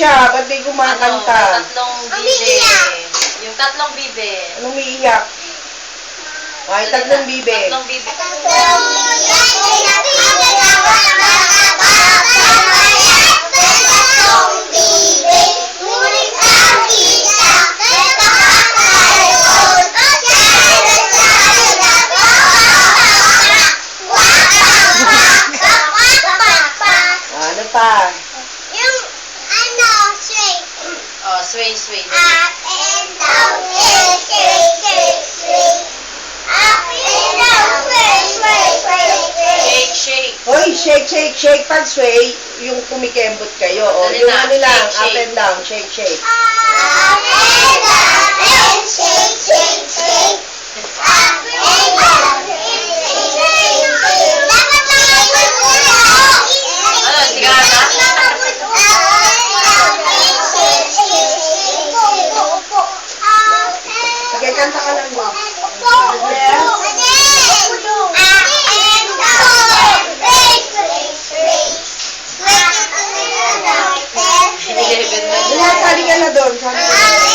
ka? Ba't di kumakanta? Tatlong bibe. Yung tatlong bibe. Anong umiiyak? Ay, tatlong bibe. Tatlong bibe. Ano pa? Yung sway. Oh, sway, sway. Up and down, sway, sway, sway, sway. Up and down, sway, sway, sway, sway. Shake, shake. Hoy, shake, shake, shake. Pag sway, yung kumikembot kayo. O, Dali yung na, ano lang, shake, up shake. and down, shake, shake. Up and down, and shake, shake, shake. Up and down, and shake, shake, shake. Dapat lang ang magulo. Ano, sigara? Sige, kanta ka lang mo. Sali ka na doon. Sali ka na.